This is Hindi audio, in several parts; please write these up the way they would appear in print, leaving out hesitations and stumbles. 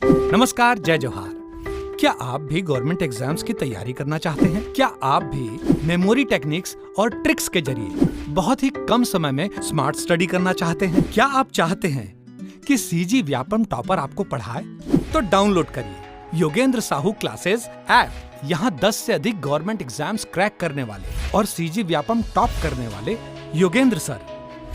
नमस्कार, जय जोहार। क्या आप भी गवर्नमेंट एग्जाम्स की तैयारी करना चाहते हैं? क्या आप भी मेमोरी टेक्निक्स और ट्रिक्स के जरिए बहुत ही कम समय में स्मार्ट स्टडी करना चाहते हैं? क्या आप चाहते हैं कि सीजी व्यापम टॉपर आपको पढ़ाए? तो डाउनलोड करिए योगेंद्र साहू क्लासेस ऐप। यहाँ 10 से अधिक गवर्नमेंट एग्जाम्स क्रैक करने वाले और सीजी व्यापम टॉप करने वाले योगेंद्र सर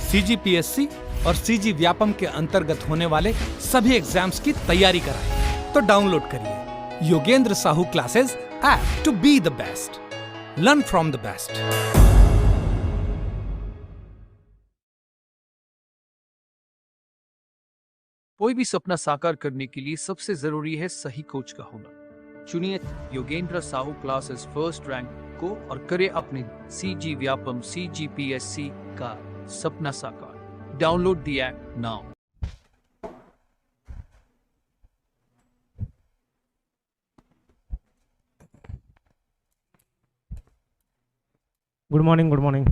सीजीपीएससी और सीजी व्यापम के अंतर्गत होने वाले सभी एग्जाम्स की तैयारी कराएं। तो डाउनलोड करिए Yogendra Sahu classes app to be the best, learn from the best. कोई भी सपना साकार करने के लिए सबसे जरूरी है सही कोच का होना। चुनिए Yogendra Sahu classes first rank को और करें अपने सीजी व्यापम सीजीपीएससी का सपना साकार। Download the app now. Good morning, good morning.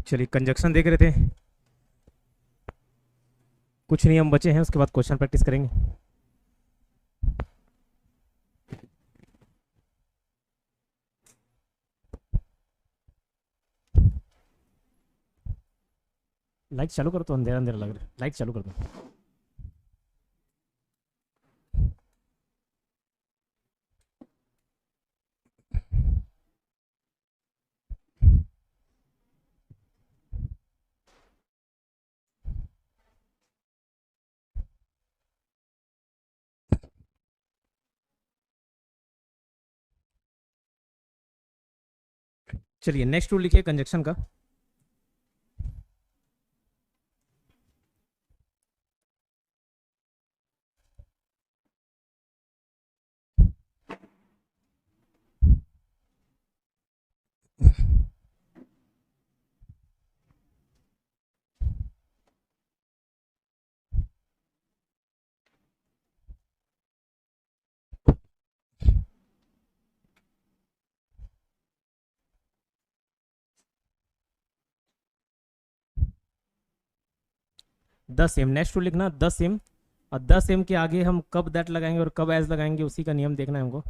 चलिए, कंजक्शन देख रहे थे, कुछ नियम बचे हैं, उसके बाद क्वेश्चन प्रैक्टिस करेंगे। लाइट चालू करो तो अंधेरा अंधेरा लग रहा है। लाइट चालू कर दो। चलिए, नेक्स्ट रूल लिखिए कंजक्शन का। द सेम, नेक्स्ट रूल लिखना द सेम। और द सेम के आगे हम कब दैट लगाएंगे और कब एज लगाएंगे, उसी का नियम देखना है हमको।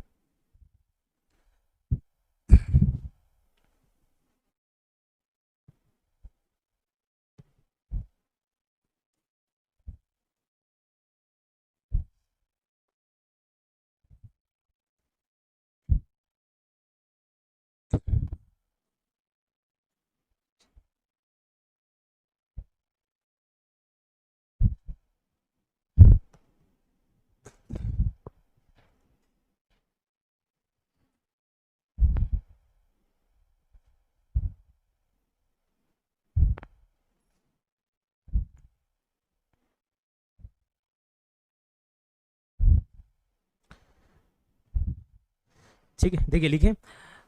ठीक है, देखिए लिखे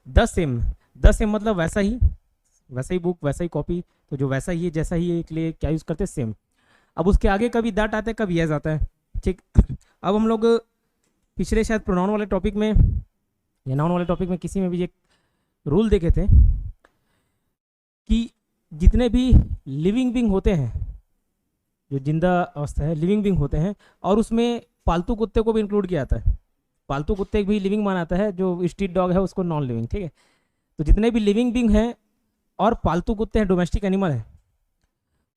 द सेम। द सेम मतलब वैसा ही बुक, वैसा ही कॉपी। तो जो वैसा ही है, जैसा ही है, के लिए क्या यूज करते हैं? सेम। अब उसके आगे कभी दैट आता है, कभी एज आता है। ठीक। अब हम लोग पिछले शायद प्रोनाउन वाले टॉपिक में या नाउन वाले टॉपिक में किसी में भी एक रूल देखे थे कि जितने भी लिविंग बीइंग होते हैं, जो जिंदा अवस्था है, लिविंग बीइंग होते हैं, और उसमें पालतू कुत्ते को भी इंक्लूड किया जाता है। पालतू कुत्ते भी लिविंग माना जाता है, जो स्ट्रीट डॉग है उसको नॉन लिविंग। ठीक है, तो जितने भी लिविंग बीइंग हैं और पालतू कुत्ते हैं, डोमेस्टिक एनिमल है,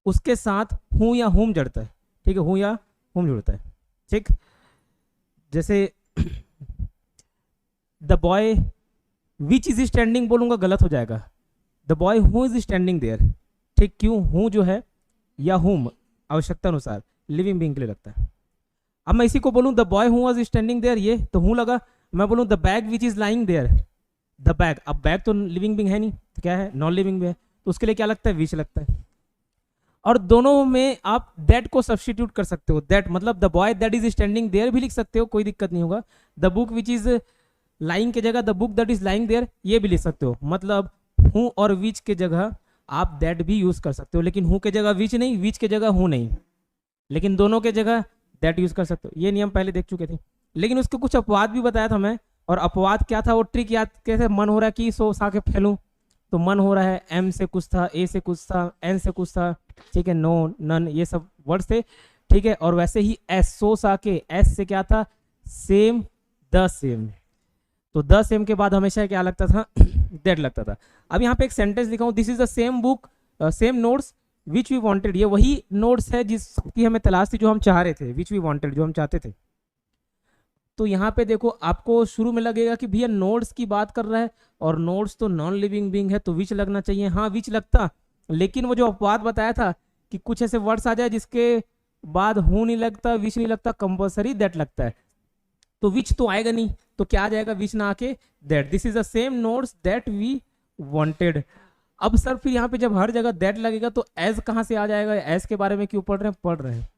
उसके साथ हूँ या हुम जड़ता है। ठीक है, हूँ या हुम जुड़ता है। ठीक, जैसे the boy which is standing बोलूंगा गलत हो जाएगा। The boy who is standing there. ठीक, क्यों? हूँ जो है या हुम आवश्यकता अनुसार लिविंग बीइंग के लिए लगता है। अब मैं इसी को बोलूं the boy who was standing there, ये तो हूँ लगा। मैं बोलूं the bag which is lying there, the bag. अब बैग तो लिविंग बीइंग है नहीं, तो क्या है? नॉन लिविंग भी है, तो उसके लिए क्या लगता है? विच लगता है। और दोनों में आप दैट को सब्स्टिट्यूट कर सकते हो। दैट मतलब the boy that is standing there भी लिख सकते हो, कोई दिक्कत नहीं होगा। The book which is lying के जगह the book that is lying there ये भी लिख सकते हो। मतलब हूँ और विच के जगह आप दैट भी यूज कर सकते हो, लेकिन हूँ के जगह विच नहीं, विच के जगह हूँ नहीं, लेकिन दोनों के जगह दैट यूज कर सकते हो। ये नियम पहले देख चुके थे, लेकिन उसके कुछ अपवाद भी बताया था मैं। और अपवाद क्या था, वो ट्रिक याद कैसे, मन हो रहा है कि 100 के फैलूं, तो मन हो रहा है, एम से कुछ था, ए से कुछ था, एन से कुछ था, ठीक है, नो, नन, ये सब वर्ड थे, ठीक है। और वैसे ही एस, 100 के एस से क्या था, सेम, द सेम। तो द सेम के बाद हमेशा क्या लगता था, दैट लगता था। अब यहाँ पे एक सेंटेंस लिखा हूँ, this is the same book, same notes which we wanted. ये वही नोट्स है जिसकी हमें तलाश थी, जो हम चाह रहे थे, विच वी वांटेड, जो हम चाहते थे। तो यहाँ पे देखो, आपको शुरू में लगेगा कि भैया नोट्स की बात कर रहा है, और नोट्स तो नॉन लिविंग बीइंग है, तो विच लगना चाहिए। हाँ, विच लगता, लेकिन वो जो अपवाद बताया था कि कुछ ऐसे वर्ड्स आ जाए जिसके बाद हूँ नहीं लगता, विच नहीं लगता, कंपल्सरी दैट लगता है, तो विच तो आएगा नहीं, तो क्या आ जाएगा, विच ना आके that. This is the same notes that we wanted. अब सर फिर यहाँ पे जब हर जगह दैट लगेगा तो एज कहाँ से आ जाएगा, एज के बारे में क्यों पढ़ रहे हैं, पढ़ रहे हैं।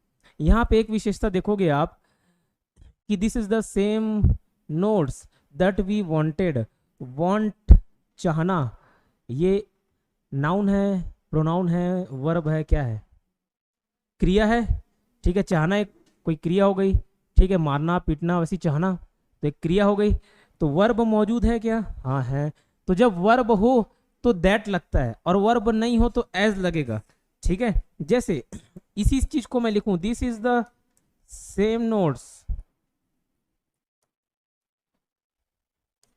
यहाँ पे एक विशेषता देखोगे आप कि this is the same notes that we wanted. Want, चाहना, ये नाउन है, प्रोनाउन है, वर्ब है, क्या है, क्रिया है, ठीक है। चाहना एक कोई क्रिया हो गई, ठीक है, मारना पीटना वैसी चाहना तो एक क्रिया हो गई। तो वर्ब मौजूद है क्या, हाँ है। तो जब वर्ब हो तो दैट लगता है, और वर्ब नहीं हो तो एज लगेगा, ठीक है। जैसे इसी चीज को मैं लिखूं, this is the same notes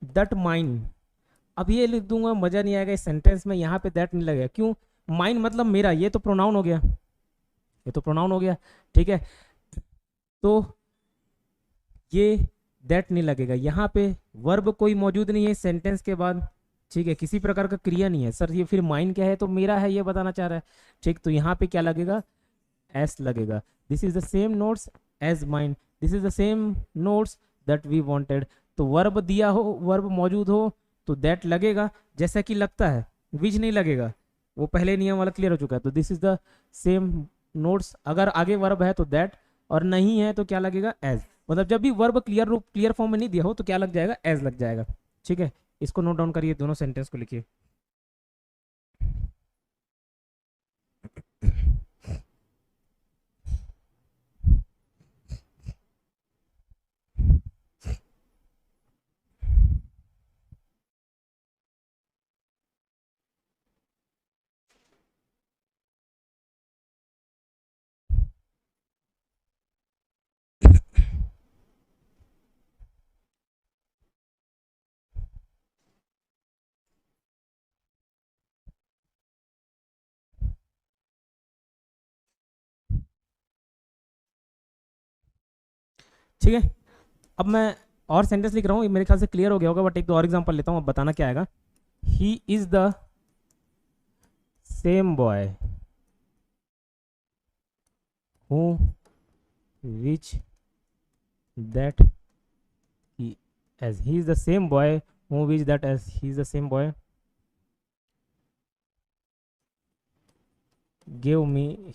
that mine. अब ये लिख दूंगा, मजा नहीं आएगा इस सेंटेंस में, यहाँ पे दैट नहीं लगेगा। क्यों, माइन मतलब मेरा, ये तो प्रोनाउन हो गया, ये तो प्रोनाउन हो गया, ठीक है। तो ये दैट नहीं लगेगा, यहाँ पे वर्ब कोई मौजूद नहीं है सेंटेंस के बाद, ठीक है, किसी प्रकार का क्रिया नहीं है। सर ये फिर माइन क्या है, तो मेरा है, ये बताना चाह रहा है, ठीक। तो यहाँ पे क्या लगेगा, एस लगेगा। This is the same notes as mine, this is the same notes that we wanted. तो वर्ब दिया हो, वर्ब मौजूद हो तो दैट लगेगा, जैसा कि लगता है, विच नहीं लगेगा, वो पहले नियम वाला क्लियर हो चुका है। तो this is the same notes, अगर आगे वर्ब है तो दैट, और नहीं है तो क्या लगेगा, एज। मतलब जब भी वर्ब क्लियर रूप, क्लियर फॉर्म में नहीं दिया हो तो क्या लग जाएगा, एज लग जाएगा, ठीक है। इसको नोट डाउन करिए, दोनों सेंटेंस को लिखिए। ठीक है, अब मैं और सेंटेंस लिख रहा हूँ, मेरे ख्याल से क्लियर हो गया होगा, बट एक दो और एग्जांपल लेता हूँ, अब बताना क्या आएगा। He is the same boy who which that he as, he is the same boy who which that as, he is the same boy give me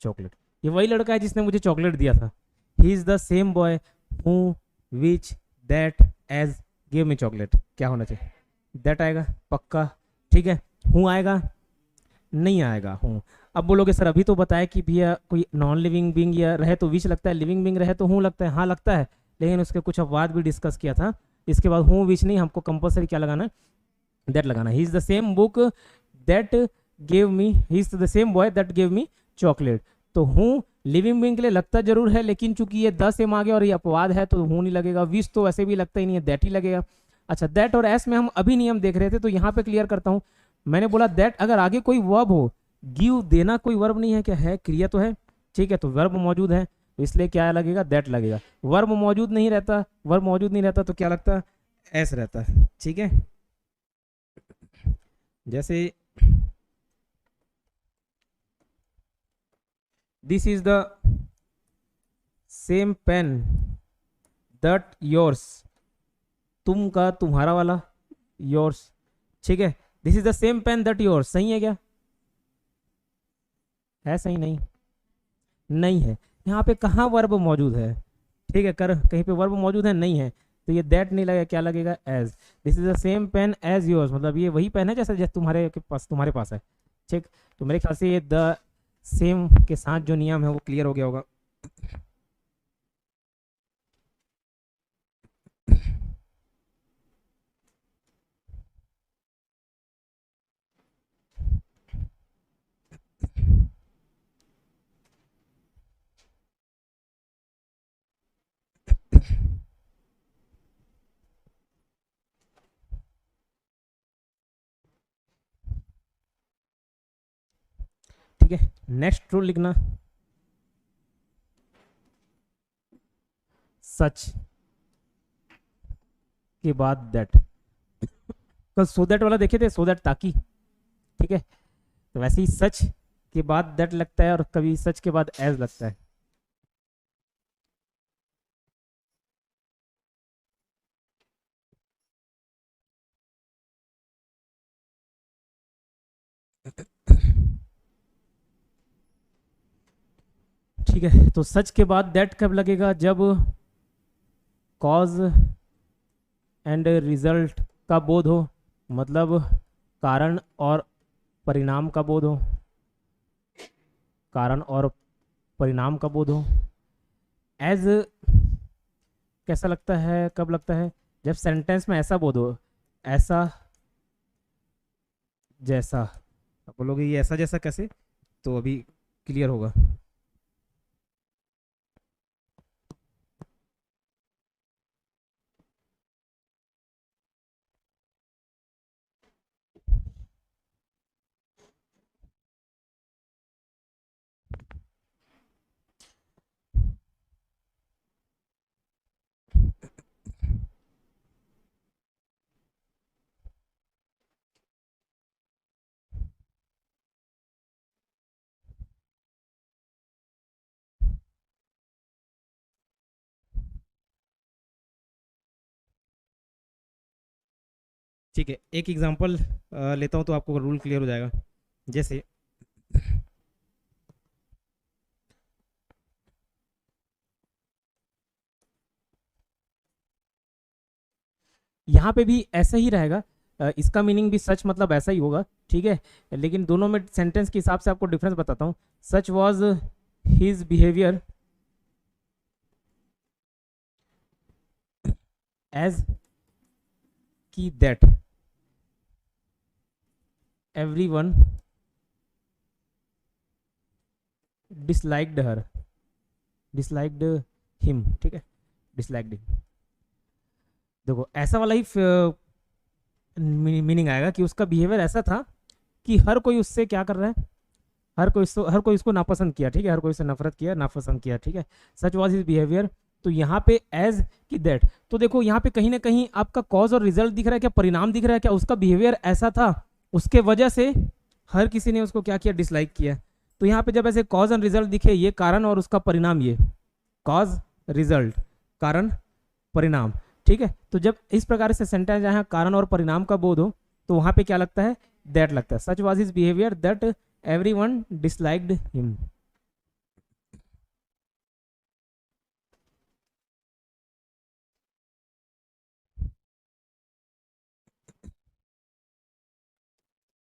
chocolate. ये वही लड़का है जिसने मुझे चॉकलेट दिया था। He is the same boy who which that as give me chocolate. क्या होना चाहिए, दैट आएगा पक्का, ठीक है। हूँ आएगा, नहीं आएगा हूँ। अब बोलोगे सर अभी तो बताया कि भैया कोई नॉन लिविंग बीइंग या रहे तो विच लगता है, लिविंग बीइंग रहे तो हूँ लगता है। हाँ लगता है, लेकिन उसके कुछ अपवाद भी डिस्कस किया था। इसके बाद हूँ विच नहीं, हमको कंपलसरी क्या लगाना है, दैट लगाना। ही is the same book that give me, he is the same boy that give me chocolate. तो हूँ लिविंग बीइंग के लिए लगता जरूर है, लेकिन चूंकि ये द सेम आ गया और ये अपवाद है तो हूँ नहीं लगेगा। विच तो वैसे भी लगता ही नहीं है, दैट ही लगेगा। अच्छा, दैट और एस में हम अभी नियम देख रहे थे, तो यहाँ पे क्लियर करता हूँ। मैंने बोला दैट अगर आगे कोई वर्ब हो, गिव देना कोई वर्ब नहीं है क्या, है क्रिया तो है, ठीक है। तो वर्ब मौजूद है तो इसलिए क्या लगेगा, दैट लगेगा। वर्ब मौजूद नहीं रहता, वर्ब मौजूद नहीं रहता तो क्या लगता, एस रहता है, ठीक है। जैसे this is the same pen that yours, तुम का तुम्हारा वाला, योर्स, ठीक है। This is the same pen that yours, सही है क्या, है सही, नहीं नहीं है। यहाँ पे कहाँ वर्ब मौजूद है, ठीक है, कर कहीं पे वर्ब मौजूद है, नहीं है, तो ये दैट नहीं लगेगा, क्या लगेगा, as. This is the same pen as yours, मतलब ये वही पेन है जैसे तुम्हारे के पास, तुम्हारे पास है, ठीक। तो मेरे ख्याल से ये द सेम के साथ जो नियम है वो क्लियर हो गया होगा। ठीक है, नेक्स्ट रूल लिखना, सच के बाद दैट। कल सो दैट वाला देखे थे, सो दैट ताकि, ठीक है, तो वैसे ही सच के बाद दैट लगता है और कभी सच के बाद एज लगता है। ठीक है, तो सच के बाद दैट कब लगेगा? जब कॉज एंड रिजल्ट का बोध हो, मतलब कारण और परिणाम का बोध हो, कारण और परिणाम का बोध हो। एज कैसा लगता है, कब लगता है? जब सेंटेंस में ऐसा बोध हो, ऐसा जैसा। आप बोलोगे ये ऐसा जैसा कैसे, तो अभी क्लियर होगा। ठीक है, एक एग्जांपल लेता हूँ तो आपको रूल क्लियर हो जाएगा। जैसे यहाँ पे भी ऐसा ही रहेगा, इसका मीनिंग भी सच मतलब ऐसा ही होगा, ठीक है, लेकिन दोनों में सेंटेंस के हिसाब से आपको डिफरेंस बताता हूँ। Such was his behaviour as की that everyone disliked her, disliked him, ठीक है, डिसलाइक्ड हिम। देखो ऐसा वाला ही मीनिंग आएगा कि उसका बिहेवियर ऐसा था कि हर कोई उससे क्या कर रहा है, हर कोई इसको नापसंद किया, ठीक है, हर कोई इससे नफरत किया, नापसंद किया, ठीक है। सच वॉज हिज बिहेवियर, तो यहाँ पे एज की दैट, तो देखो यहाँ पे कहीं ना कहीं आपका कॉज और रिजल्ट दिख रहा है क्या, परिणाम दिख रहा है क्या? उसका बिहेवियर ऐसा था, उसके वजह से हर किसी ने उसको क्या किया, डिसलाइक किया। तो यहाँ पे जब ऐसे कॉज एंड रिजल्ट दिखे, ये कारण और उसका परिणाम, ये कॉज रिजल्ट, कारण परिणाम, ठीक है। तो जब इस प्रकार से सेंटेंस जहाँ कारण और परिणाम का बोध हो, तो वहां पे क्या लगता है, दैट लगता है। Such was his behaviour that everyone disliked him.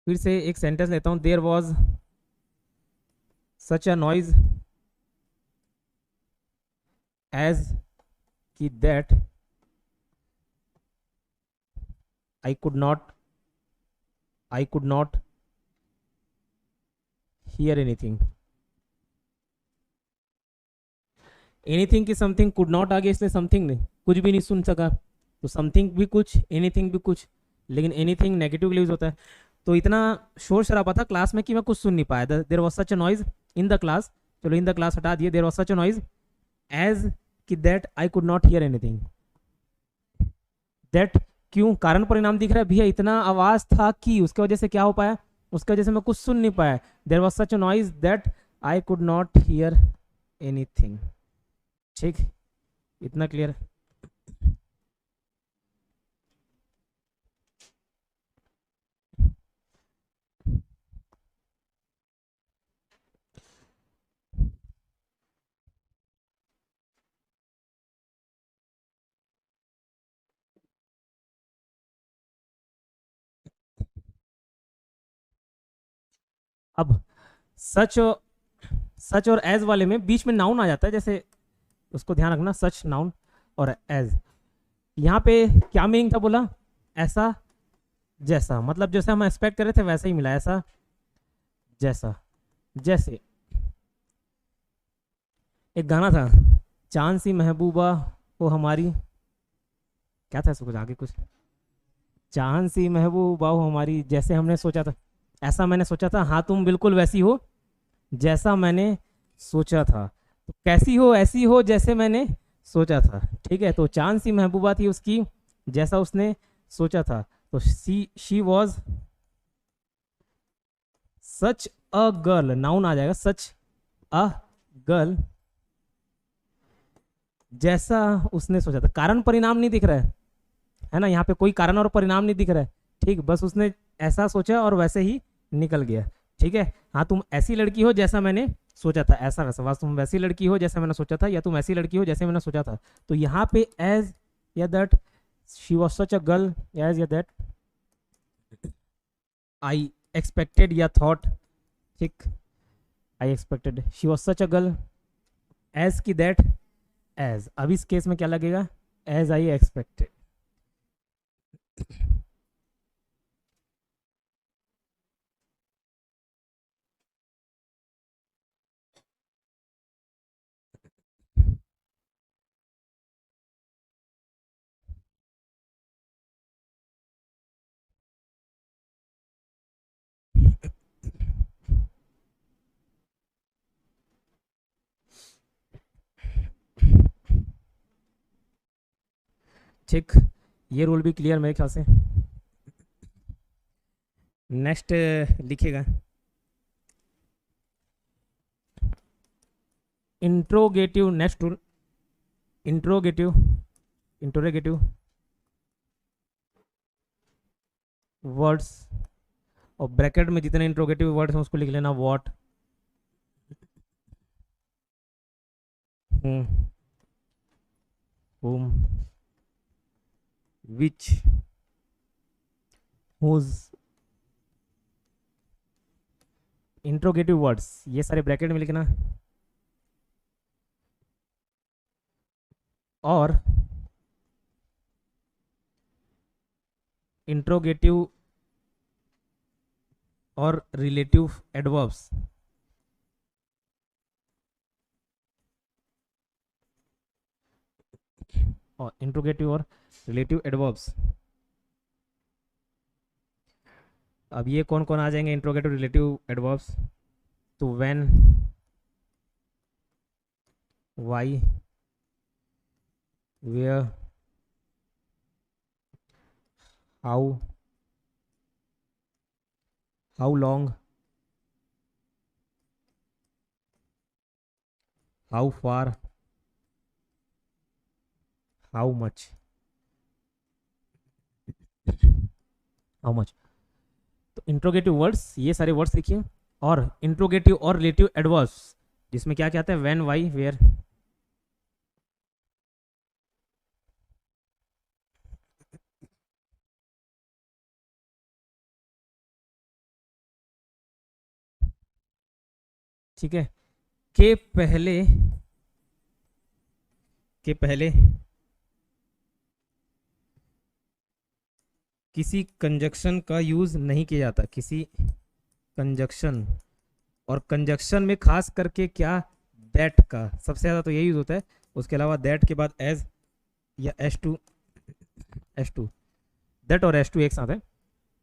फिर से एक सेंटेंस लेता हूं, there was such a noise as की that I could not hear anything. Anything की समथिंग, कुड नॉट आगे इसलिए समथिंग नहीं, कुछ भी नहीं सुन सका, तो समथिंग भी कुछ, एनीथिंग भी कुछ, लेकिन एनीथिंग नेगेटिव यूज होता है। तो इतना शोर शराबा था क्लास में कि मैं कुछ सुन नहीं पाया। There was such a noise in the class, चलो इन द क्लास हटा दिए, there was such a noise as कि that I could not hear anything. That क्यों, कारण परिणाम दिख रहा है भैया, इतना आवाज था कि उसके वजह से क्या हो पाया, उसकी वजह से मैं कुछ सुन नहीं पाया। There was such a noise that I could not hear anything, ठीक, इतना क्लियर। अब सच सच और एज वाले में बीच में नाउन आ जाता है, जैसे उसको ध्यान रखना, सच नाउन और एज। यहाँ पे क्या मीनिंग था, बोला ऐसा जैसा, मतलब जैसे हम एक्सपेक्ट कर रहे थे वैसा ही मिला, ऐसा जैसा। जैसे एक गाना था, चांद सी महबूबा वो हमारी, क्या था इसको, कुछ आगे कुछ, चांद सी महबूबा हो हमारी, जैसे हमने सोचा था ऐसा मैंने सोचा था, हाँ तुम बिल्कुल वैसी हो जैसा मैंने सोचा था। तो कैसी हो, ऐसी हो जैसे मैंने सोचा था। ठीक है, तो चांद सी महबूबा थी उसकी, जैसा उसने सोचा था। तो she was such a girl, noun आ जाएगा, सच अ गर्ल, जैसा उसने सोचा था। कारण परिणाम नहीं दिख रहा है ना, यहाँ पे कोई कारण और परिणाम नहीं दिख रहा है। ठीक, बस उसने ऐसा सोचा और वैसे ही निकल गया। ठीक है, हाँ तुम ऐसी लड़की हो जैसा मैंने सोचा था, ऐसा वैसा, बस तुम वैसी लड़की हो जैसा मैंने सोचा था, या तुम ऐसी लड़की हो जैसे मैंने सोचा था। तो यहाँ पे एज या that, she was such a girl, as या दैट, आई एक्सपेक्टेड या थॉट। ठीक, I expected, she was such a girl, as की दैट, एज। अब इस केस में क्या लगेगा, एज आई एक्सपेक्टेड। ठीक, ये रूल भी क्लियर मेरे ख्याल से। नेक्स्ट लिखिएगा, interrogative. Next rule, interrogative, interrogative words, और ब्रैकेट में जितने इंट्रोगेटिव वर्ड्स हैं उसको लिख लेना, what, whom, which, whose। Interrogative words ये सारे ब्रैकेट में लिखना, और इंट्रोगेटिव और रिलेटिव एडवर्ब्स, और इंट्रोगेटिव और रिलेटिव एडवर्ब्स। अब ये कौन कौन आ जाएंगे इंट्रोगेटिव रिलेटिव एडवर्ब्स, तो when, why, where, how, how long, how far, how much, how much. तो इंट्रोगेटिव वर्ड्स ये सारे वर्ड्स लिखिए, और इंट्रोगेटिव और रिलेटिव एडवर्ब्स जिसमें क्या क्या आता है, व्हेन, व्हाई, वेयर। ठीक है, के पहले, के पहले किसी कंजक्शन का यूज नहीं किया जाता, किसी कंजक्शन, और कंजक्शन में खास करके क्या, दैट का सबसे ज्यादा तो यही यूज होता है। उसके अलावा दैट के बाद एज या as to, as to, that और एस टू एक साथ है,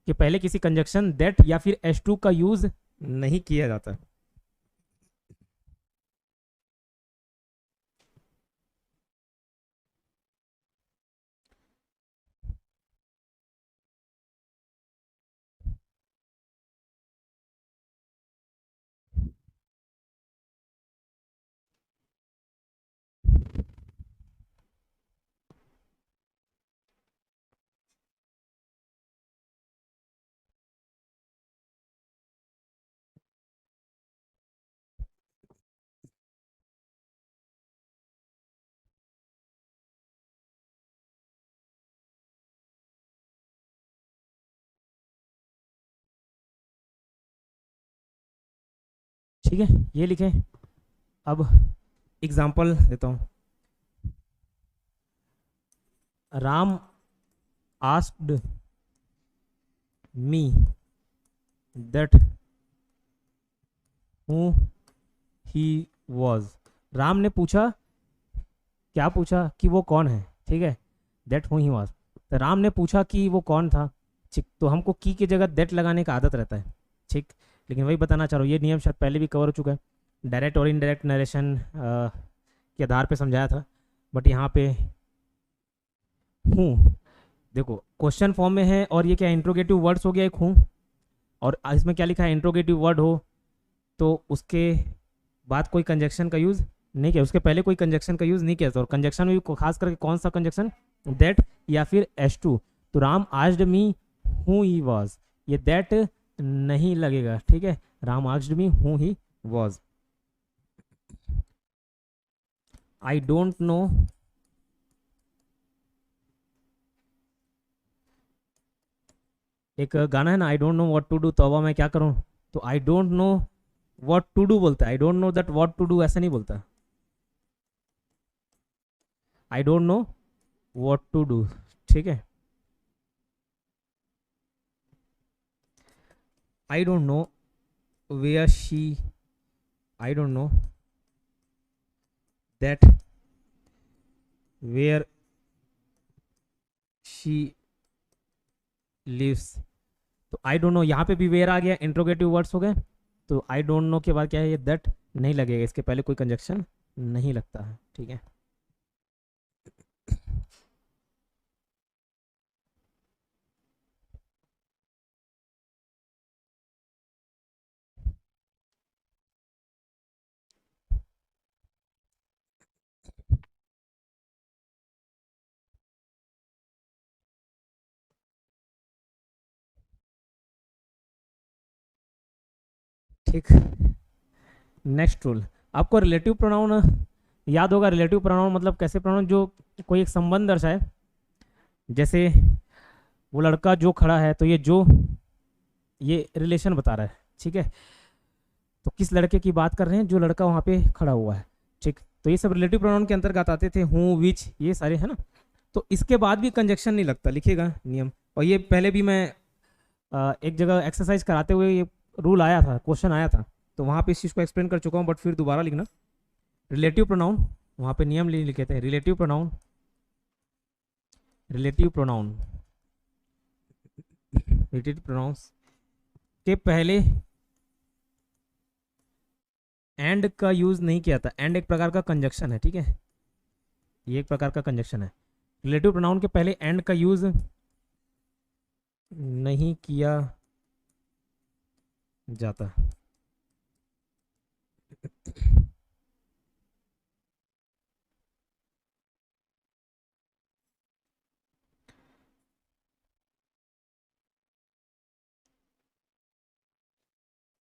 कि पहले किसी कंजक्शन दैट या फिर एस टू का यूज नहीं किया जाता। ठीक है, ये लिखें, अब एग्जाम्पल देता हूँ। Ram asked me that who he was. Ram ने पूछा, क्या पूछा? कि वो कौन है, ठीक है, दैट हु ही वॉज। तो राम ने पूछा कि वो कौन था, ठीक। तो हमको की जगह दैट लगाने का आदत रहता है, ठीक। लेकिन वही बताना चाह रहा हूँ, ये नियम शायद पहले भी कवर हो चुका है, डायरेक्ट और इनडायरेक्ट नरेशन के आधार पे समझाया था, बट यहाँ पे हूँ, देखो क्वेश्चन फॉर्म में है और ये क्या इंट्रोगेटिव वर्ड्स हो गया एक हूँ, और इसमें क्या लिखा है, इंट्रोगेटिव वर्ड हो तो उसके बाद कोई कंजक्शन का यूज़ नहीं किया, उसके पहले कोई कंजक्शन का यूज़ नहीं किया था। और कंजक्शन में भी खास करके कौन सा कंजक्शन, दैट या फिर S2। तो Ram asked me who he was, ये दैट नहीं लगेगा, ठीक है। Ram asked me who he was. I don't know एक गाना है ना, I don't know what to do, तौबा मैं क्या करूं। तो I don't know what to do बोलता है, I don't know that what to do ऐसा नहीं बोलता, I don't know what to do, ठीक है। I don't know where she, I don't know that where she lives. तो आई डोंट नो, यहाँ पे भी वेयर आ गया, इंट्रोगेटिव वर्ड्स हो गए। तो आई डोंट नो के बाद क्या है, ये दैट नहीं लगेगा, इसके पहले कोई कंजक्शन नहीं लगता है, ठीक है। ठीक, नेक्स्ट रूल, आपको रिलेटिव प्रोनाउन याद होगा। रिलेटिव प्रोनाउन मतलब कैसे प्रोनाउन, जो कोई एक संबंध दर्शाए, जैसे वो लड़का जो खड़ा है, तो ये जो, ये रिलेशन बता रहा है, ठीक है। तो किस लड़के की बात कर रहे हैं, जो लड़का वहाँ पे खड़ा हुआ है, ठीक। तो ये सब रिलेटिव प्रोनाउन के अंतर्गत आते थे, हूँ, विच, ये सारे है ना। तो इसके बाद भी कंजक्शन नहीं लगता, लिखिएगा नियम। और ये पहले भी मैं एक जगह एक्सरसाइज कराते हुए ये रूल आया था, क्वेश्चन आया था, तो वहाँ पे इस चीज़ को एक्सप्लेन कर चुका हूँ, बट फिर दोबारा लिखना। रिलेटिव प्रोनाउन, वहाँ पे नियम लिखे थे, relative pronoun, relative pronoun, relative pronouns के पहले एंड का यूज नहीं किया था। एंड एक प्रकार का कंजक्शन है, ठीक है, ये एक प्रकार का कंजक्शन है। रिलेटिव प्रोनाउन के पहले एंड का यूज नहीं किया जाता।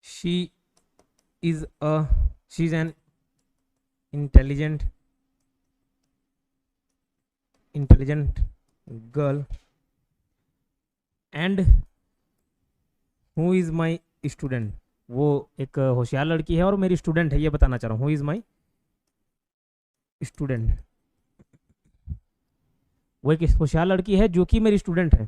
she is she's an intelligent girl and who is my student। वो एक होशियार लड़की है और मेरी स्टूडेंट है, ये बताना चाह रहा हूँ, हु इज़ माई स्टूडेंट। वो एक होशियार लड़की है जो कि मेरी स्टूडेंट है,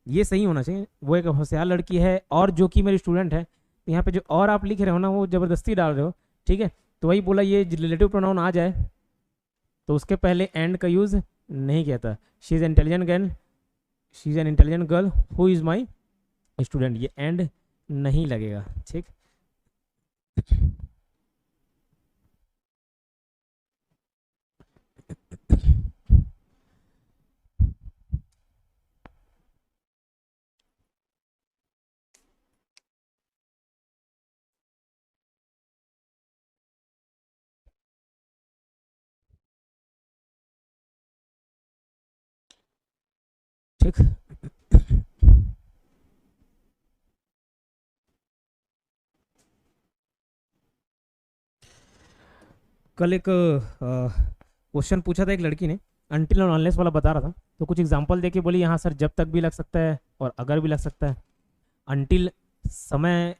ये सही होना चाहिए। वो एक होशियार लड़की है और जो कि मेरी स्टूडेंट है। यहाँ पे जो और आप लिख रहे हो ना, वो ज़बरदस्ती डाल रहे हो, ठीक है। तो वही बोला, ये रिलेटिव प्रोनाउन आ जाए तो उसके पहले एंड का यूज़ नहीं किया था। She is intelligent girl, she is an intelligent girl who is my student, ये एंड नहीं लगेगा, ठीक। ठीक, कल एक क्वेश्चन पूछा था एक लड़की ने, अनटिल और अनलेस वाला बता रहा था, तो कुछ एग्जांपल देके बोली यहाँ सर जब तक भी लग सकता है और अगर भी लग सकता है। अनटिल समय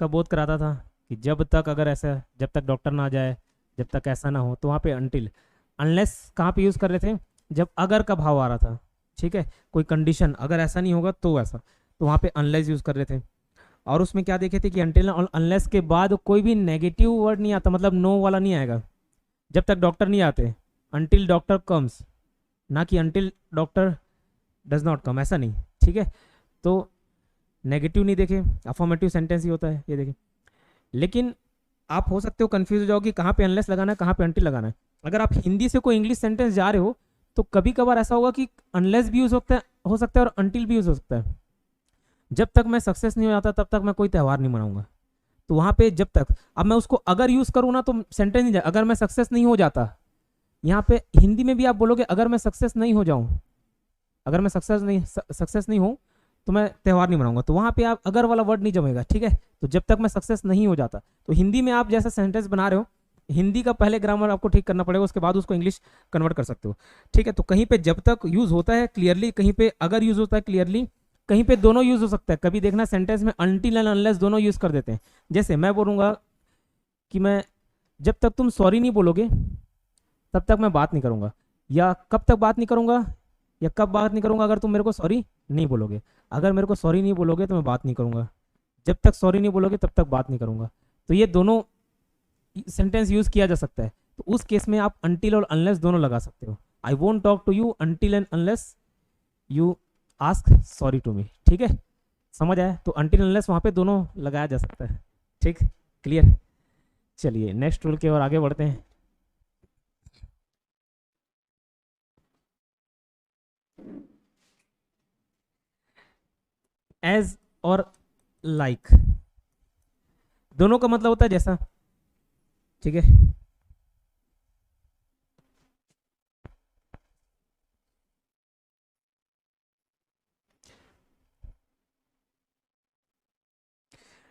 का बोध कराता था कि जब तक, अगर ऐसा जब तक डॉक्टर ना आ जाए, जब तक ऐसा ना हो तो वहाँ पे अनटिल। अनलेस कहाँ पे यूज़ कर रहे थे, जब अगर का भाव आ रहा था, ठीक है, कोई कंडीशन अगर ऐसा नहीं होगा तो ऐसा, तो वहाँ पे अनलेस यूज़ कर रहे थे। और उसमें क्या देखे थे कि अनटिल और अनलेस के बाद कोई भी नेगेटिव वर्ड नहीं आता, मतलब नो वाला नहीं आएगा जब तक डॉक्टर नहीं आते। अनटिल डॉक्टर कम्स, ना कि until doctor does not come, ऐसा नहीं, ठीक है। तो नेगेटिव नहीं देखे, अफर्मेटिव सेंटेंस ही होता है ये देखें। लेकिन आप हो सकते हो कंफ्यूज हो जाओ कि कहाँ पे अनलेस लगाना है, कहाँ पे अनटिल लगाना है। अगर आप हिंदी से कोई इंग्लिश सेंटेंस जा रहे हो तो कभी कभार ऐसा होगा कि अनलेस भी यूज हो सकता है और अनटिल भी यूज हो सकता है। जब तक मैं सक्सेस नहीं हो जाता तब तक मैं कोई त्यौहार नहीं मनाऊंगा। तो वहाँ पे जब तक, अब मैं उसको अगर यूज करूँ ना तो सेंटेंस नहीं जाए, अगर मैं सक्सेस नहीं हो जाता, यहाँ पे हिंदी में भी आप बोलोगे अगर मैं सक्सेस नहीं हो जाऊँ, अगर मैं सक्सेस नहीं हूँ तो मैं त्यौहार नहीं मनाऊंगा। तो वहाँ पे आप अगर वाला वर्ड नहीं जमेगा, ठीक है। तो जब तक मैं सक्सेस नहीं हो जाता, तो हिंदी में आप जैसा सेंटेंस बना रहे हो, हिंदी का पहले ग्रामर आपको ठीक करना पड़ेगा, उसके बाद उसको इंग्लिश कन्वर्ट कर सकते हो, ठीक है। तो कहीं पे जब तक यूज होता है क्लियरली, कहीं पे अगर यूज होता है क्लियरली, कहीं पे दोनों यूज हो सकता है। कभी देखना सेंटेंस में अनटिल एंड अनलेस दोनों यूज कर देते हैं। जैसे मैं बोलूंगा कि मैं, जब तक तुम सॉरी नहीं बोलोगे तब तक मैं बात नहीं करूंगा, या कब तक बात नहीं करूंगा, या कब बात नहीं करूंगा अगर तुम मेरे को सॉरी नहीं बोलोगे। अगर मेरे को सॉरी नहीं बोलोगे तो मैं बात नहीं करूंगा, जब तक सॉरी नहीं बोलोगे तब तक बात नहीं करूंगा। तो ये दोनों सेंटेंस यूज किया जा सकता है। तो उस केस में आप अनटिल और अनलेस दोनों लगा सकते हो। I won't talk to you until and unless you ask sorry to me, ठीक है, समझ आया। तो अनटिल अनलेस वहां पे दोनों लगाया जा सकता है, ठीक, क्लियर। चलिए नेक्स्ट रूल की ओर आगे बढ़ते हैं। एज और लाइक दोनों का मतलब होता है जैसा, ठीक है।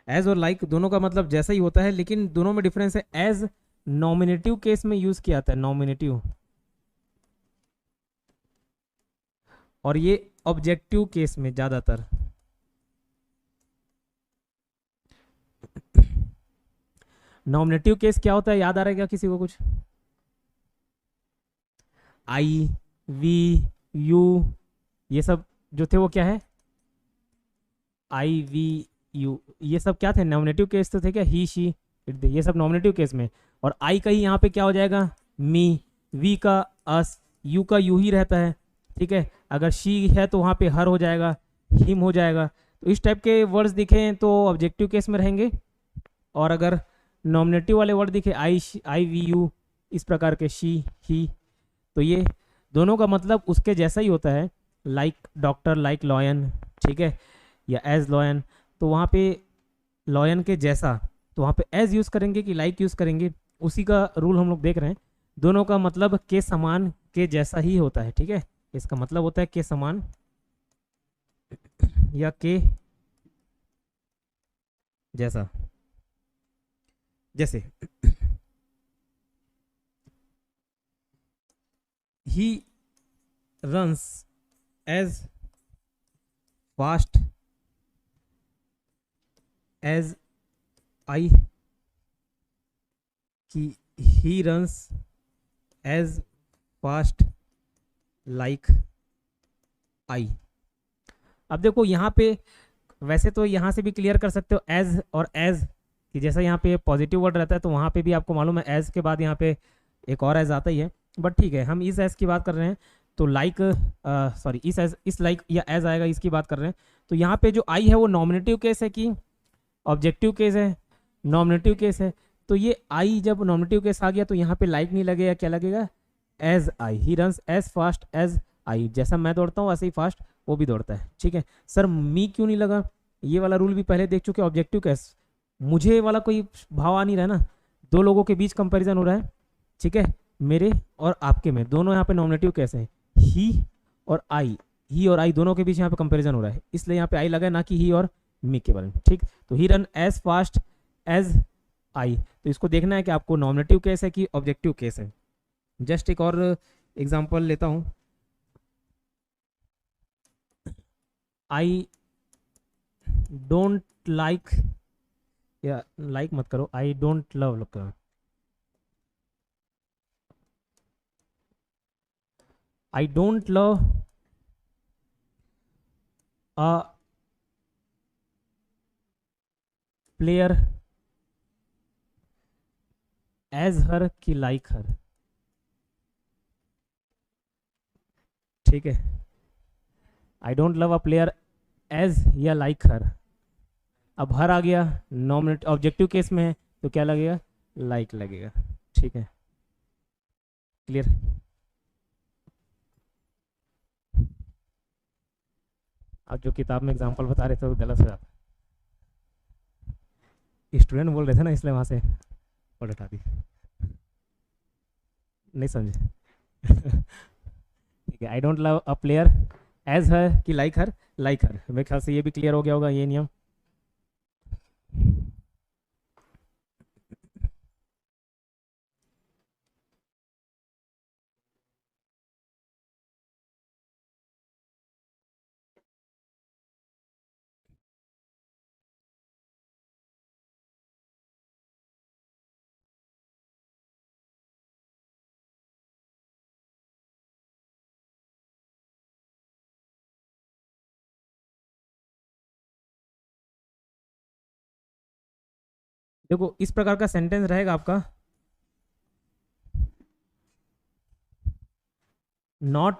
एज और लाइक दोनों का मतलब जैसा ही होता है, लेकिन दोनों में डिफरेंस है। एज नॉमिनेटिव केस में यूज किया जाता है, नॉमिनेटिव, और ये ऑब्जेक्टिव केस में ज्यादातर। नॉमिनेटिव केस क्या होता है, याद आ रहा है क्या किसी को कुछ? आई, वी, यू, ये सब जो थे वो क्या है, आई, वी, यू, ये सब क्या थे, नॉमिनेटिव केस तो थे क्या, ही, शी, इट, दे, ये सब नॉमिनेटिव केस में। और आई का ही यहाँ पे क्या हो जाएगा, मी, वी का अस, यू का यू ही रहता है, ठीक है। अगर शी है तो वहाँ पे हर हो जाएगा, हिम हो जाएगा। तो इस टाइप के वर्ड्स दिखे तो ऑब्जेक्टिव केस में रहेंगे। और अगर नॉमिनेटिव वाले वर्ड दिखे, आई, वी, यू, इस प्रकार के, शी, ही, तो ये दोनों का मतलब उसके जैसा ही होता है। लाइक डॉक्टर, लाइक लॉयन, ठीक है, या एज लॉयन। तो वहाँ पे लॉयन के जैसा, तो वहाँ पे एज यूज़ करेंगे कि लाइक यूज़ करेंगे, उसी का रूल हम लोग देख रहे हैं। दोनों का मतलब के समान, के जैसा ही होता है, ठीक है। इसका मतलब होता है के समान या के जैसा। जैसे ही runs as fast as I, कि he runs as fast like I। अब देखो यहाँ पे, वैसे तो यहाँ से भी क्लियर कर सकते हो एज और एज, कि जैसा यहाँ पे पॉजिटिव वर्ड रहता है तो वहाँ पे भी आपको मालूम है एज के बाद यहाँ पे एक और एज आता ही है। बट ठीक है, हम इस एज की बात कर रहे हैं तो लाइक, सॉरी, इस एज, इस लाइक या एज आएगा, इसकी बात कर रहे हैं। तो यहाँ पे जो आई है वो नॉमिनेटिव केस है कि ऑब्जेक्टिव केस है, नॉमिनेटिव केस है। तो ये आई जब नॉमिनेटिव केस आ गया तो यहाँ पे लाइक नहीं लगेगा, क्या लगेगा, as I, he runs as fast as I, जैसा मैं दौड़ता हूँ वैसे ही फास्ट वो भी दौड़ता है, ठीक है। सर मी क्यों नहीं लगा, ये वाला रूल भी पहले देख चुके, ऑब्जेक्टिव केस, मुझे वाला कोई भाव आ नहीं रहा ना, दो लोगों के बीच कंपैरिजन हो रहा है, ठीक है, मेरे और आपके में, दोनों यहाँ पे नॉमिनेटिव केस है, ही और आई, ही और आई दोनों के बीच यहाँ पे कंपैरिजन हो रहा है, इसलिए यहाँ पे आई लगा है, ना कि ही और मी के बारे में, ठीक। तो he run as fast as I, तो इसको देखना है कि आपको नॉमिनेटिव केस है कि ऑब्जेक्टिव केस है। जस्ट एक और एग्जांपल लेता हूं, आई डोंट लाइक, या लाइक मत करो, I don't love, I don't love a player as her की लाइक हर। ठीक है, I don't love a player as या लाइक हर। अब हर आ गया, नॉमिनेट ऑब्जेक्टिव केस में है तो क्या लगेगा, लाइक लगेगा। ठीक है, क्लियर। अब जो किताब में एग्जांपल बता रहे थे वो गलत हो जाता, स्टूडेंट बोल रहे थे ना इसलिए वहां से पढ़ हटा दी, नहीं समझे। ठीक है, I don't love a player as her कि लाइक हर, लाइक हर। मेरे ख्याल से ये भी क्लियर हो गया होगा ये नियम। देखो इस प्रकार का सेंटेंस रहेगा आपका, नॉट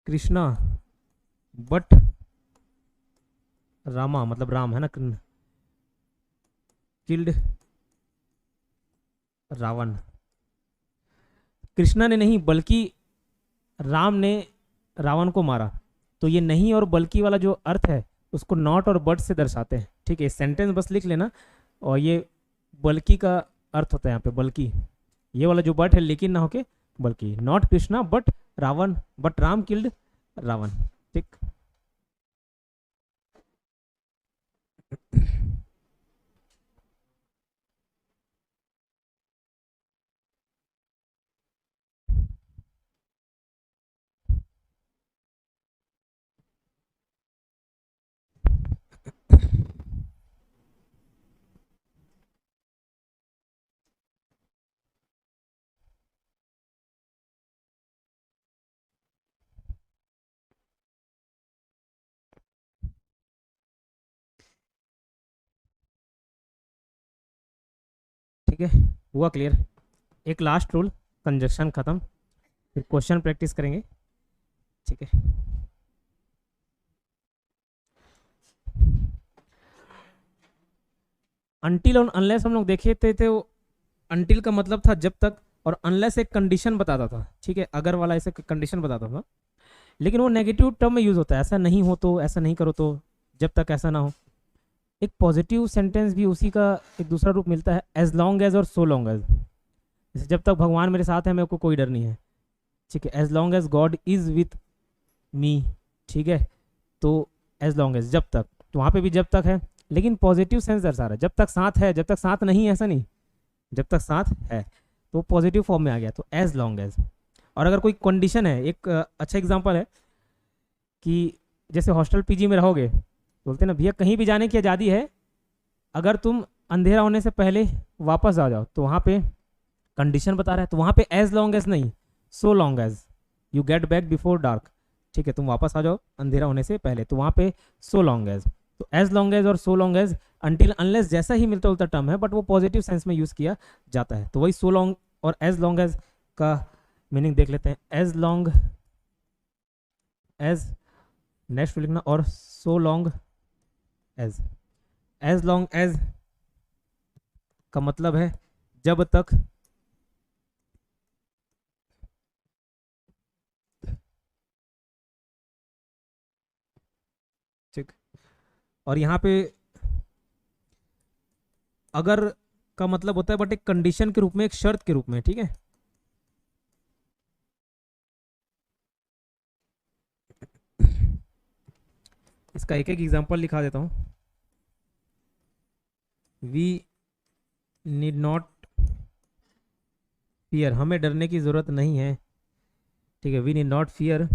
कृष्णा बट रामा, मतलब राम है ना, किल्ड रावण। कृष्णा ने नहीं बल्कि राम ने रावण को मारा। तो ये नहीं और बल्कि वाला जो अर्थ है उसको नॉट और बट से दर्शाते हैं। ठीक है, सेंटेंस बस लिख लेना, और ये बल्कि का अर्थ होता है यहाँ पे, बल्कि ये वाला जो बट है लेकिन ना होके बल्कि, not Krishna but Ravan, but Ram killed Ravan. ठीक, ठीक है, हुआ क्लियर। एक लास्ट रूल, कंजक्शन खत्म, फिर क्वेश्चन प्रैक्टिस करेंगे। ठीक है, अनटिल और अनलेस हम लोग देखे थे तो अनटिल का मतलब था जब तक, और अनलेस एक कंडीशन बताता था। ठीक है, अगर वाला ऐसे कंडीशन बताता था, लेकिन वो नेगेटिव टर्म में यूज होता है, ऐसा नहीं हो तो, ऐसा नहीं करो तो, जब तक ऐसा ना हो। एक पॉजिटिव सेंटेंस भी उसी का एक दूसरा रूप मिलता है, एज लॉन्ग एज और सो लॉन्ग एज। जैसे जब तक भगवान मेरे साथ है मेरे को कोई डर नहीं है। ठीक है, as long as God is with me. ठीक है, तो एज लॉन्ग एज जब तक, तो वहाँ पे भी जब तक है, लेकिन पॉजिटिव सेंस दर्शा रहा है, जब तक साथ है, जब तक साथ नहीं है ऐसा नहीं, जब तक साथ है, तो पॉजिटिव फॉर्म में आ गया, तो एज लॉन्ग एज। और अगर कोई कंडीशन है, एक अच्छा एग्जांपल है कि जैसे हॉस्टल पीजी में रहोगे, बोलते ना भैया कहीं भी जाने की आज़ादी है, अगर तुम अंधेरा होने से पहले वापस आ जाओ, तो वहाँ पे कंडीशन बता रहा है, तो वहाँ पे एज लॉन्ग एज नहीं, so long as you get back before dark. ठीक है, तुम वापस आ जाओ अंधेरा होने से पहले, तो वहाँ पे सो लॉन्ग एज। तो एज लॉन्ग एज और so long as until unless जैसा ही मिलता जुलता टर्म है, बट वो पॉजिटिव सेंस में यूज़ किया जाता है। तो वही सो लॉन्ग और एज लॉन्ग एज का मीनिंग देख लेते हैं। एज लॉन्ग एज, नेक्स्ट लिखना, और so long as. As long as का मतलब है जब तक, ठीक, और यहाँ पे अगर का मतलब होता है बट एक कंडीशन के रूप में, एक शर्त के रूप में। ठीक है, इसका एक एक एग्जांपल लिखा देता हूं। वी नीड नॉट फियर, हमें डरने की जरूरत नहीं है। ठीक है, वी नीड नॉट फियर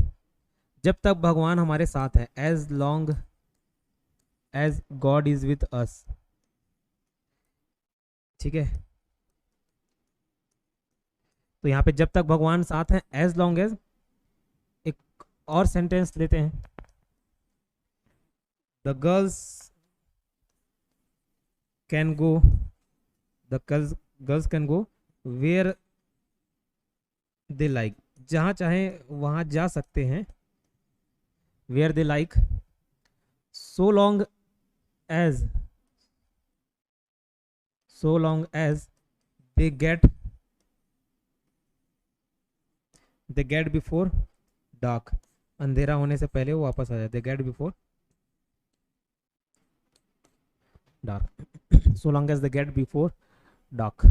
जब तक भगवान हमारे साथ है, as long as God is with us. ठीक है, तो यहाँ पे जब तक भगवान साथ हैं, एज लॉन्ग एज, एक और सेंटेंस लेते हैं, the girls can go, the girls can go where they like, जहाँ चाहे वहाँ जा सकते हैं, where they like, so long as they get before dark, अंधेरा होने से पहले वो वापस आ जाए, they get before dark, so long as they get before dark।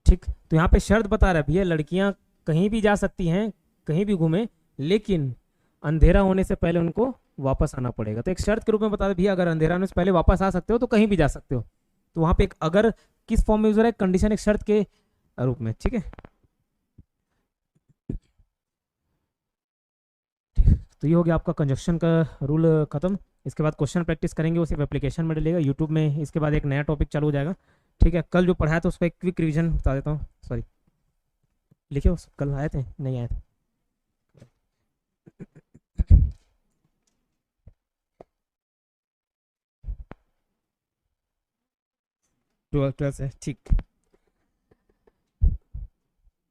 ठीक, तो यहाँ पे शर्त बता रहा है भैया लड़कियां कहीं भी जा सकती हैं, कहीं भी घूमे, लेकिन अंधेरा होने से पहले उनको वापस आना पड़ेगा। तो एक शर्त के रूप में बता दे भैया अगर अंधेरा होने से पहले वापस आ सकते हो तो कहीं भी जा सकते हो। तो वहां पे एक अगर किस फॉर्म में यूज हो रहा है, कंडीशन एक शर्त के रूप में। ठीक है, तो ये हो गया आपका कंजक्शन का रूल खत्म। इसके बाद क्वेश्चन प्रैक्टिस करेंगे, वो सिर्फ एप्लीकेशन में डलेगा यूट्यूब में। इसके बाद एक नया टॉपिक चालू हो जाएगा। ठीक है, कल जो पढ़ाया था उसका एक क्विक रिवीजन बता देता हूँ। सॉरी, लिखे कल आए थे, नहीं आए थे। ट्वेल्थ से ठीक,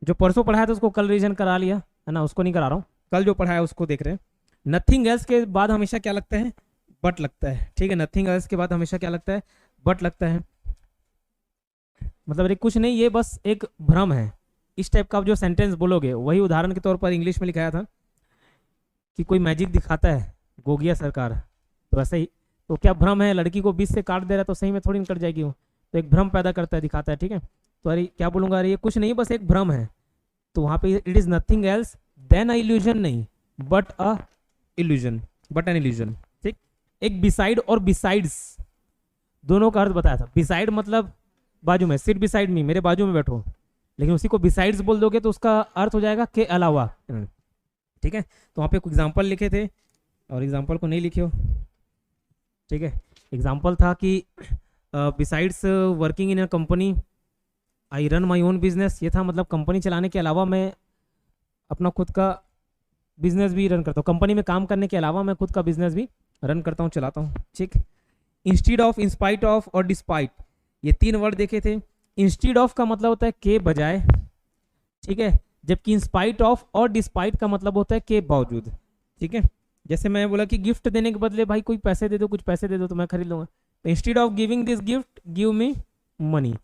जो परसों पढ़ाया था उसको कल रिवीजन करा लिया है ना, उसको नहीं करा रहा हूँ। कल जो पढ़ाया उसको देख रहे हैं। नथिंग एल्स के बाद हमेशा क्या लगता है, बट लगता है। ठीक है, नथिंग एल्स के बाद हमेशा क्या लगता है, बट लगता है। मतलब अरे कुछ नहीं, ये बस एक भ्रम है। इस टाइप का आप जो सेंटेंस बोलोगे वही उदाहरण के तौर पर इंग्लिश में लिखाया था कि कोई मैजिक दिखाता है गोगिया सरकार, तो ऐसा ही, तो क्या भ्रम है, लड़की को बीच से काट दे रहा है तो सही में थोड़ी निकट जाएगी वो, तो एक भ्रम पैदा करता है, दिखाता है। ठीक है, तो अरे क्या बोलूंगा, अरे ये कुछ नहीं बस एक भ्रम है, तो वहां पे it is nothing else than a illusion नहीं, but a illusion, but an illusion. ठीक, एक बिसाइड और बिसाइड्स दोनों का अर्थ बताया था। बिसाइड मतलब बाजू में, सिट बिसाइड मी, मेरे बाजू में बैठो, लेकिन उसी को बिसाइड्स बोल दोगे तो उसका अर्थ हो जाएगा के अलावा। ठीक है, तो वहाँ पे कुछ एग्जाम्पल लिखे थे और एग्जाम्पल को नहीं लिखे हो। ठीक है, एग्जाम्पल था कि besides working in a company I run my own business. ये था मतलब कंपनी चलाने के अलावा मैं अपना खुद का बिजनेस भी रन करता हूँ, कंपनी में काम करने के अलावा मैं खुद का बिजनेस भी रन करता हूँ, चलाता हूँ। ठीक, इंस्टीड ऑफ, इंस्पाइट ऑफ और डिस्पाइट, ये तीन वर्ड देखे थे। इंस्टीड ऑफ का मतलब होता है के बजाय, ठीक है, जबकि इंस्पाइट ऑफ और डिस्पाइट का मतलब होता है के बावजूद। ठीक है, जैसे मैं बोला कि गिफ्ट देने के बदले भाई कोई पैसे दे दो, कुछ पैसे दे दो तो मैं खरीद लूंगा, तो instead of giving this gift give me money.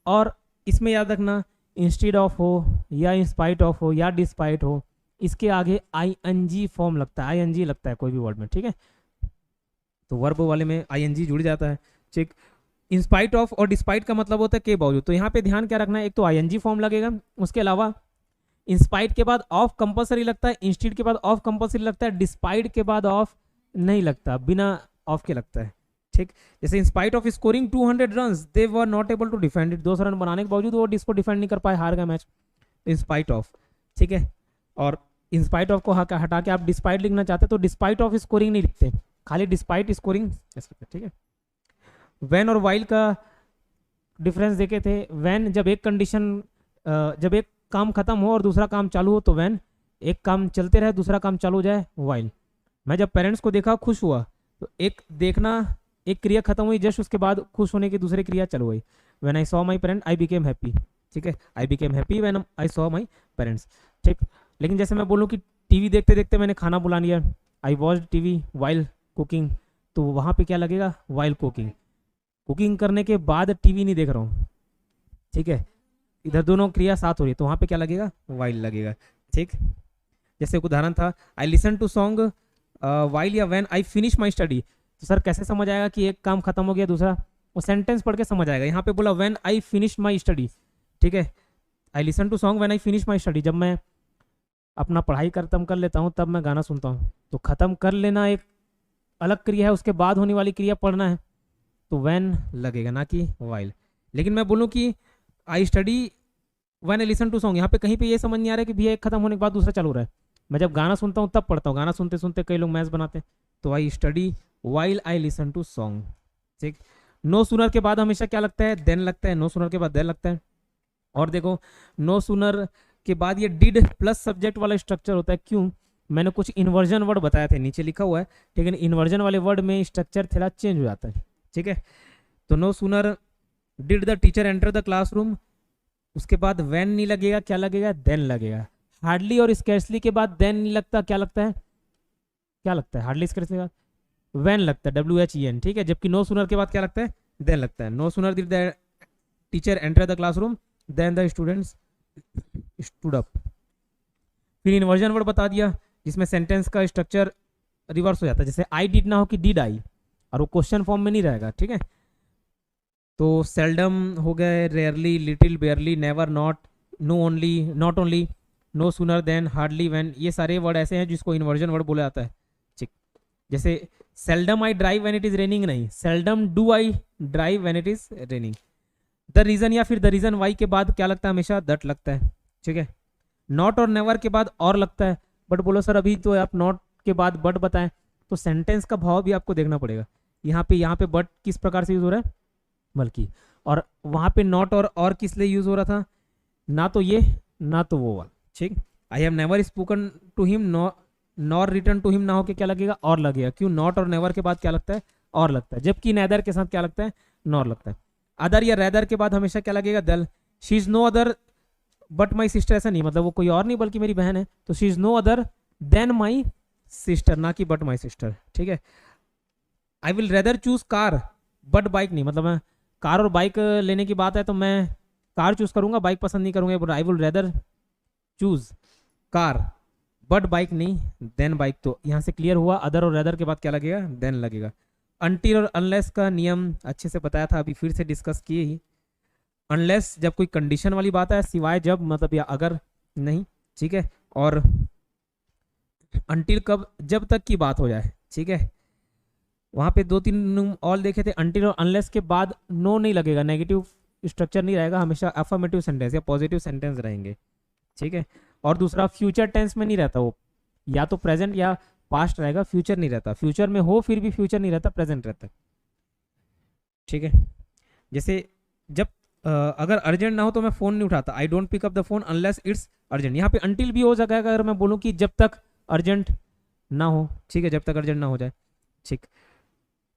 और इसमें याद रखना, इंस्टीड ऑफ हो या इंस्पाइट ऑफ हो या डिस्पाइट हो, इसके आगे आईएनजी फॉर्म लगता है, आईएनजी लगता है कोई भी वर्ड में। ठीक है, तो वर्ब वाले में आईएनजी जुड़ जाता है। ठीक, इंस्पाइट ऑफ और डिस्पाइट का मतलब होता है के बावजूद। तो यहाँ पे ध्यान क्या रखना है, एक तो आईएनजी फॉर्म लगेगा, उसके अलावा इंस्पाइट के बाद ऑफ कंपलसरी लगता है, इंस्टीड के बाद ऑफ कंपलसरी लगता है, डिस्पाइट के बाद ऑफ नहीं लगता, बिना ऑफ के लगता है। ठीक, जैसे in spite of scoring 200 run they were not able to defend it, 200 run बनाने के बावजूद वो इसको डिफेंड नहीं कर पाए, हार गया मैच, इंस्पाइट ऑफ। ठीक है, और इंस्पाइट ऑफ को हटा के आप डिस्पाइट लिखना चाहते तो डिस्पाइट ऑफ स्कोरिंग नहीं लिखते, खाली डिस्पाइट स्कोरिंग। ठीक है, व्हेन और वाइल का डिफरेंस देखे थे। व्हेन जब एक कंडीशन, जब एक काम खत्म हो और दूसरा काम चालू हो तो व्हेन, एक काम चलते रहे दूसरा काम चालू हो जाए वाइल। मैं जब पेरेंट्स को देखा खुश हुआ, तो एक देखना, एक क्रिया खत्म हुई, जस्ट उसके बाद खुश होने की दूसरी क्रिया चालू हुई। When I saw my parent I became happy. ठीक है, I became happy when I saw my parents. ठीक, लेकिन जैसे मैं बोलूँ कि टीवी देखते देखते मैंने खाना बुला लिया, I watch TV while cooking, तो वहाँ पे क्या लगेगा, वाइल कुकिंग। कुकिंग करने के बाद टीवी नहीं देख रहा हूँ, ठीक है, इधर दोनों क्रिया साथ हो रही है, तो वहाँ पे क्या लगेगा, वाइल लगेगा। ठीक, जैसे एक उदाहरण था, I listen to song while या when I finish my study. तो सर कैसे समझ आएगा कि एक काम खत्म हो गया दूसरा, वो सेंटेंस पढ़ के समझ आएगा। यहाँ पे बोला when I finish my study. ठीक है, I listen to song when I finish my study, जब मैं अपना पढ़ाई खत्म कर लेता हूँ तब मैं गाना सुनता हूँ। तो खत्म कर लेना एक अलग क्रिया है, उसके बाद होने वाली क्रिया पढ़ना है, तो व्हेन लगेगा, ना कि वाइल। लेकिन मैं बोलूँ कि I study when I listen to song, यहाँ पे कहीं पे ये समझ नहीं आ रहा है कि भैया एक खत्म होने के बाद दूसरा चालू रहा है। मैं जब गाना सुनता हूँ तब पढ़ता हूँ, गाना सुनते सुनते कई लोग मैथ्स बनाते हैं, तो I study while I listen to song. ठीक, नो सूनर के बाद हमेशा क्या लगता है, देन लगता है, नो सूनर के बाद देन लगता है। और देखो नो सूनर के बाद ये डिड प्लस सब्जेक्ट वाला स्ट्रक्चर होता है। क्यों? मैंने कुछ इन्वर्जन वर्ड बताया थे, नीचे लिखा हुआ है, लेकिन इन्वर्जन वाले वर्ड में स्ट्रक्चर थोड़ा चेंज हो जाता है, ठीक है। तो no sooner did the teacher enter the classroom, उसके बाद व्हेन नहीं लगेगा, क्या लगेगा, देन लगेगा। हार्डली और स्कैर्सली के बाद देन नहीं लगता, क्या लगता है, क्या लगता है, हार्डली स्कैर्सली के बाद व्हेन लगता है, WHEN, ठीक है। जबकि नो सूनर के बाद क्या लगता है, देन लगता है। No sooner did the teacher enter the classroom then the students stood up. फिर इन्वर्जन वर्ड बता दिया जिसमें सेंटेंस का स्ट्रक्चर रिवर्स हो जाता है, जैसे आई डिड ना हो कि डिड आई, और वो क्वेश्चन फॉर्म में नहीं रहेगा, ठीक है। तो सेल्डम हो गए, rarely, little, barely, never, not, no only, not only, no sooner then, hardly, when, ये सारे वर्ड ऐसे हैं जिसको इन्वर्जन वर्ड बोला जाता है, ठीक। जैसे seldom I drive when it is raining नहीं, seldom do I drive when it is raining. The reason या फिर द रीजन वाई के बाद क्या लगता है, हमेशा दट लगता है, ठीक है। नॉट और नेवर के बाद और लगता है, बट बोलो सर अभी तो आप नॉट के बाद बट बताएं, तो सेंटेंस का भाव भी आपको देखना पड़ेगा। यहाँ पे बट किस प्रकार से यूज हो रहा है, बल्कि, और वहाँ पे नॉट और किस लिए यूज हो रहा था, ना तो ये ना तो वो वाला, ठीक। I have never spoken to him nor return to him ना हो के क्या लगेगा, और लगेगा। क्यों? नॉट और नेवर के बाद क्या लगता है, और लगता है। जबकि नेदर के साथ क्या लगता है, नॉर लगता है। अदर या रेदर के बाद हमेशा क्या लगेगा, दल। She is no other but my sister, ऐसा नहीं, मतलब वो कोई और नहीं बल्कि मेरी बहन है, तो she is no other then my sister, ना कि बट माई सिस्टर, ठीक है। I will rather choose car but bike नहीं, मतलब मैं कार और बाइक लेने की बात है तो मैं कार चूज करूंगा, बाइक पसंद नहीं करूंगा, but I will rather choose car but bike नहीं, देन बाइक। तो यहाँ से क्लियर हुआ, अदर और रेदर के बाद क्या लगेगा, देन लगेगा। अनटिल और अनलेस का नियम अच्छे से बताया था, अभी फिर से डिस्कस किए ही। अनलेस जब कोई कंडीशन वाली बात है, सिवाय जब, मतलब या अगर नहीं, ठीक है। और अनटिल कब, जब तक की बात हो जाए, ठीक है। वहाँ पे 2-3 ऑल देखे थे। अनटिल और अनलेस के बाद नो नहीं लगेगा, नेगेटिव स्ट्रक्चर नहीं रहेगा, हमेशा अफर्मेटिव सेंटेंस या पॉजिटिव सेंटेंस रहेंगे, ठीक है। और दूसरा फ्यूचर टेंस में नहीं रहता, वो या तो प्रेजेंट या पास्ट रहेगा, फ्यूचर नहीं रहता। फ्यूचर में हो फिर भी फ्यूचर नहीं रहता, प्रेजेंट रहता है, ठीक है। जैसे जब अगर अर्जेंट ना हो तो मैं फोन नहीं उठाता, I don't pick up the phone unless it's urgent. यहाँ पे अनटिल भी हो जाएगा अगर मैं बोलूँ कि जब तक अर्जेंट ना हो, ठीक है, जब तक अर्जेंट ना हो जाए, ठीक।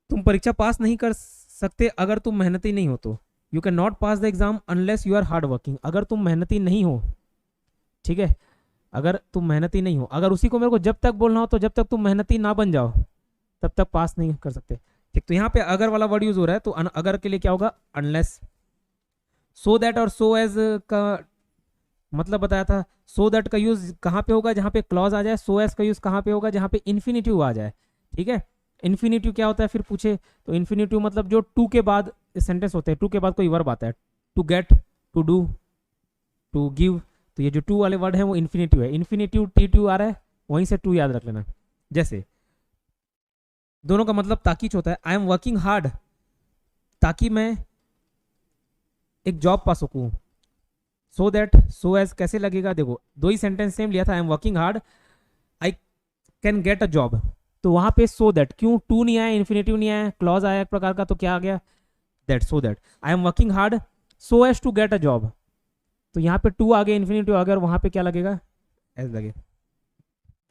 तुम परीक्षा पास नहीं कर सकते अगर तुम मेहनती नहीं हो, तो you can not pass the exam unless you are hard working. अगर तुम मेहनती नहीं हो, ठीक है, अगर तुम मेहनती नहीं हो, अगर उसी को मेरे को जब तक बोलना हो तो जब तक तुम मेहनती ना बन जाओ तब तक पास नहीं कर सकते, ठीक। तो यहाँ पे अगर वाला वर्ड यूज हो रहा है, तो अगर के लिए क्या होगा, अनलेस। सो दैट और सो एज का मतलब बताया था। सो दैट का यूज कहाँ पे होगा, जहाँ पे क्लॉज आ जाए। सो एज का यूज कहाँ पे होगा, जहाँ पे इन्फिनिटिव आ जाए, ठीक है। इन्फिनिटिव क्या होता है फिर पूछे, तो इन्फिनिटिव मतलब जो टू के बाद सेंटेंस होते हैं, टू के बाद कोई वर्ब आता है, to get, to do, to give, तो ये जो टू वाले वर्ड है वो इन्फिनिटिव है। इन्फिनिटिव T2 आ रहा है, वहीं से टू याद रख लेना। जैसे दोनों का मतलब ताकीज होता है। आई एम वर्किंग हार्ड, ताकि मैं एक जॉब पा सकूं। सो दैट, सो एज कैसे लगेगा, देखो दो ही सेंटेंस सेम लिया था। आई am working hard, I can get a job, तो वहां पे सो दैट, क्यों टू नहीं आया, इन्फिनिटिव नहीं आया, क्लॉज आया एक प्रकार का, तो क्या आ गया, that. So that I am working hard so as to get a job, तो यहाँ पे टू आ गया, इन्फिनिटिव आ गया, और वहां पे क्या लगेगा, एज लगे,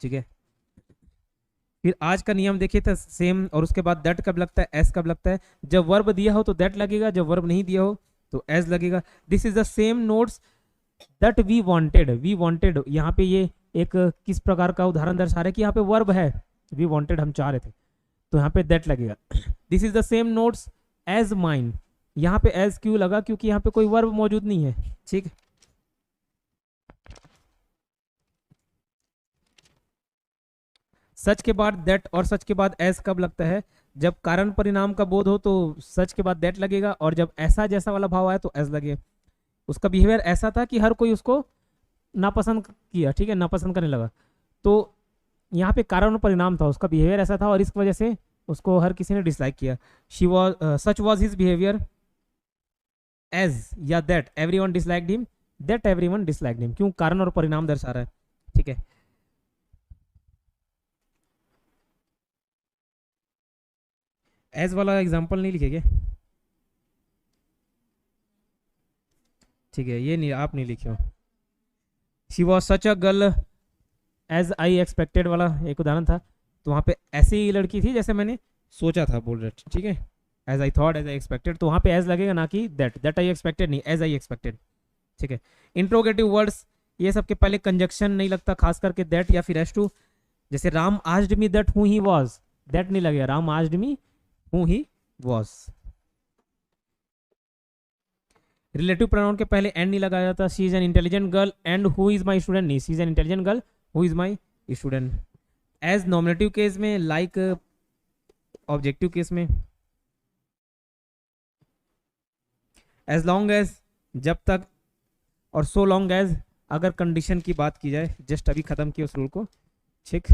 ठीक है। फिर आज का नियम देखिए था सेम, और उसके बाद दैट कब लगता है, एस कब लगता है। जब वर्ब दिया हो तो दैट लगेगा, जब वर्ब नहीं दिया हो तो एज लगेगा। This is the same notes that we wanted. We wanted यहाँ पे ये एक किस प्रकार का उदाहरण दर्शा रहा है कि यहाँ पे वर्ब है, वी वांटेड हम चाह रहे थे, तो यहाँ पे दैट लगेगा। This is the same notes as mine, यहाँ पे एज क्यों लगा, क्योंकि यहाँ पे कोई वर्ब मौजूद नहीं है, ठीक। सच के बाद दैट और सच के बाद एज कब लगता है, जब कारण परिणाम का बोध हो तो सच के बाद दैट लगेगा, और जब ऐसा जैसा वाला भाव आए तो एज लगे। उसका बिहेवियर ऐसा था कि हर कोई उसको नापसंद किया, ठीक है, नापसंद करने लगा, तो यहाँ पे कारण और परिणाम था, उसका बिहेवियर ऐसा था और इस वजह से उसको हर किसी ने डिसलाइक किया। She was such was his behaviour as या that everyone disliked him, that everyone disliked him, क्यों, कारण और परिणाम दर्शा रहा है, ठीक है। एज वाला एग्जाम्पल नहीं लिखेंगे, ठीक है, ये नहीं, आप नहीं लिखे हो। She was such a girl as I expected वाला एक उदाहरण था, तो वहाँ पे ऐसी ही लड़की थी जैसे मैंने सोचा था, बोल रहे, ठीक है। As I thought, as I expected, तो वहाँ पे एज लगेगा, ना कि दैट आई एक्सपेक्टेड नहीं, एज आई एक्सपेक्टेड, ठीक है। इंट्रोगेटिव वर्ड्स, ये सब के पहले कंजक्शन नहीं लगता, खास करके दैट या फिर एस टू। जैसे Ram asked me that who he was, that नहीं लगेगा, Ram asked me who he was. Relative pronoun के पहले एंड नहीं लगाया जाता। She is an intelligent girl and who is my student, नहीं, she is an intelligent girl who is my student. As nominative case में, लाइक ऑब्जेक्टिव केस में। एज लॉन्ग एज, जब तक, और सो लॉन्ग एज अगर कंडीशन की बात की जाए, जस्ट अभी खत्म किया उस रूल को, ठीक।